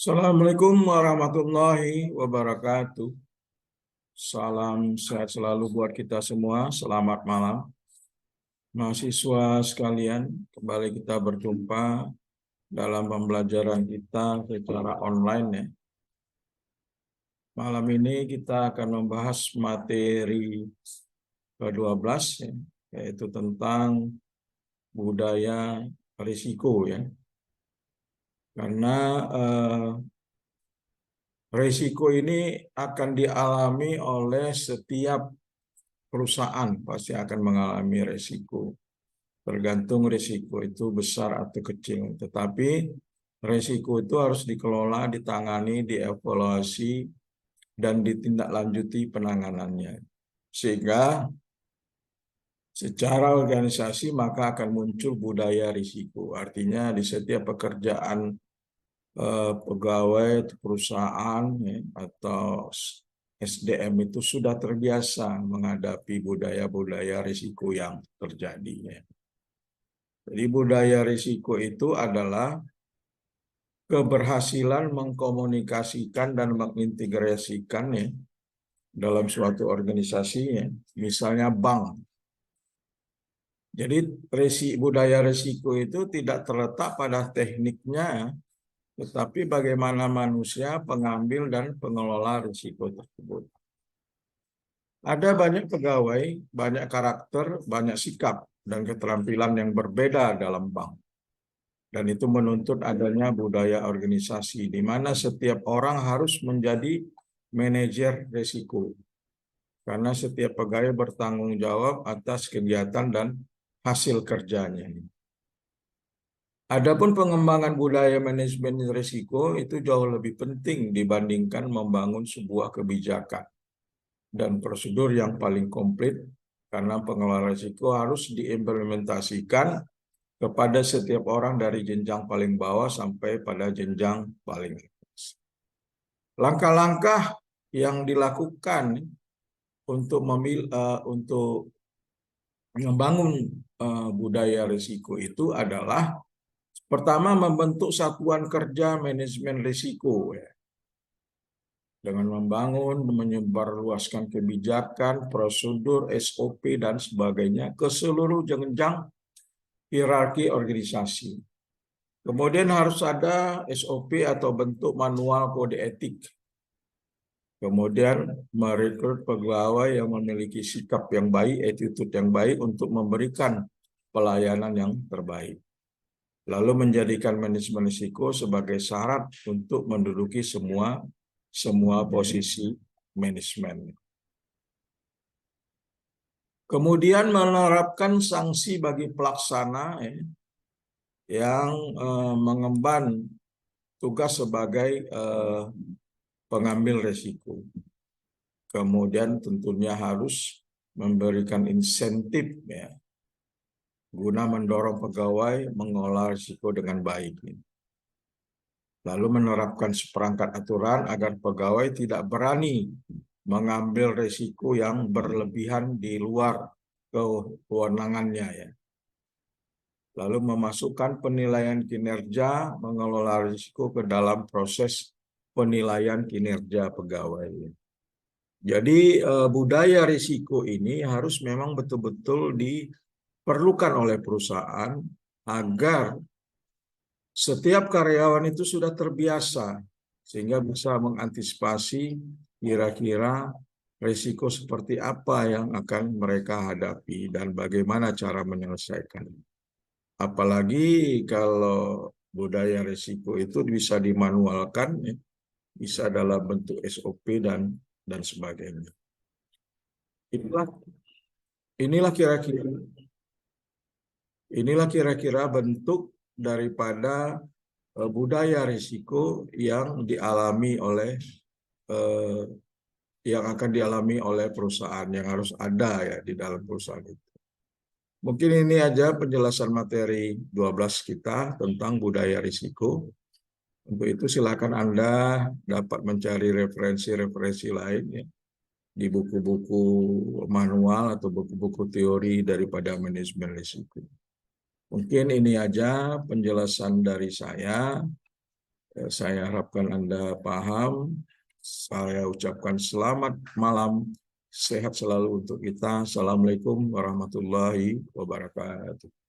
Assalamualaikum warahmatullahi wabarakatuh. Salam sehat selalu buat kita semua. Selamat malam. Mahasiswa sekalian, kembali kita berjumpa dalam pembelajaran kita secara online ya. Malam ini kita akan membahas materi ke-12 ya, yaitu tentang budaya risiko ya. Karena risiko ini akan dialami oleh setiap perusahaan, pasti akan mengalami risiko. Tergantung risiko itu besar atau kecil. Tetapi risiko itu harus dikelola, ditangani, dievaluasi, dan ditindaklanjuti penanganannya. Sehingga secara organisasi maka akan muncul budaya risiko. Artinya di setiap pekerjaan pegawai perusahaan ya, atau SDM itu sudah terbiasa menghadapi budaya-budaya risiko yang terjadi ya. Jadi budaya risiko itu adalah keberhasilan mengkomunikasikan dan mengintegrasikan ya dalam suatu organisasi ya, misalnya bank. Jadi budaya risiko itu tidak terletak pada tekniknya, tetapi bagaimana manusia pengambil dan pengelola risiko tersebut. Ada banyak pegawai, banyak karakter, banyak sikap, dan keterampilan yang berbeda dalam bank. Dan itu menuntut adanya budaya organisasi, di mana setiap orang harus menjadi manajer risiko. Karena setiap pegawai bertanggung jawab atas kegiatan dan hasil kerjanya. Adapun pengembangan budaya manajemen risiko itu jauh lebih penting dibandingkan membangun sebuah kebijakan dan prosedur yang paling komplit, karena pengelola risiko harus diimplementasikan kepada setiap orang dari jenjang paling bawah sampai pada jenjang paling atas. Langkah-langkah yang dilakukan untuk membangun budaya risiko itu adalah pertama, membentuk satuan kerja manajemen risiko ya. Dengan membangun, menyebarluaskan kebijakan, prosedur, SOP, dan sebagainya ke seluruh jenjang hierarki organisasi. Kemudian harus ada SOP atau bentuk manual kode etik. Kemudian merekrut pegawai yang memiliki sikap yang baik, attitude yang baik untuk memberikan pelayanan yang terbaik. Lalu menjadikan manajemen risiko sebagai syarat untuk menduduki semua posisi manajemen. Kemudian menerapkan sanksi bagi pelaksana yang mengemban tugas sebagai pengambil risiko. Kemudian tentunya harus memberikan insentif ya, guna mendorong pegawai mengolah risiko dengan baik. Lalu menerapkan seperangkat aturan agar pegawai tidak berani mengambil risiko yang berlebihan di luar kewenangannya ya. Lalu memasukkan penilaian kinerja mengelola risiko ke dalam proses penilaian kinerja pegawai. Jadi budaya risiko ini harus memang betul-betul diperlukan oleh perusahaan agar setiap karyawan itu sudah terbiasa sehingga bisa mengantisipasi kira-kira risiko seperti apa yang akan mereka hadapi dan bagaimana cara menyelesaikan. Apalagi kalau budaya risiko itu bisa dimanualkan, bisa dalam bentuk SOP dan sebagainya. Inilah kira-kira bentuk daripada budaya risiko yang dialami oleh yang akan dialami oleh perusahaan, yang harus ada ya di dalam perusahaan itu. Mungkin ini aja penjelasan materi 12 kita tentang budaya risiko. Untuk itu silakan Anda dapat mencari referensi-referensi lain ya, di buku-buku manual atau buku-buku teori daripada manajemen risiko. Mungkin ini aja penjelasan dari saya. Saya harapkan Anda paham. Saya ucapkan selamat malam, sehat selalu untuk kita. Assalamualaikum warahmatullahi wabarakatuh.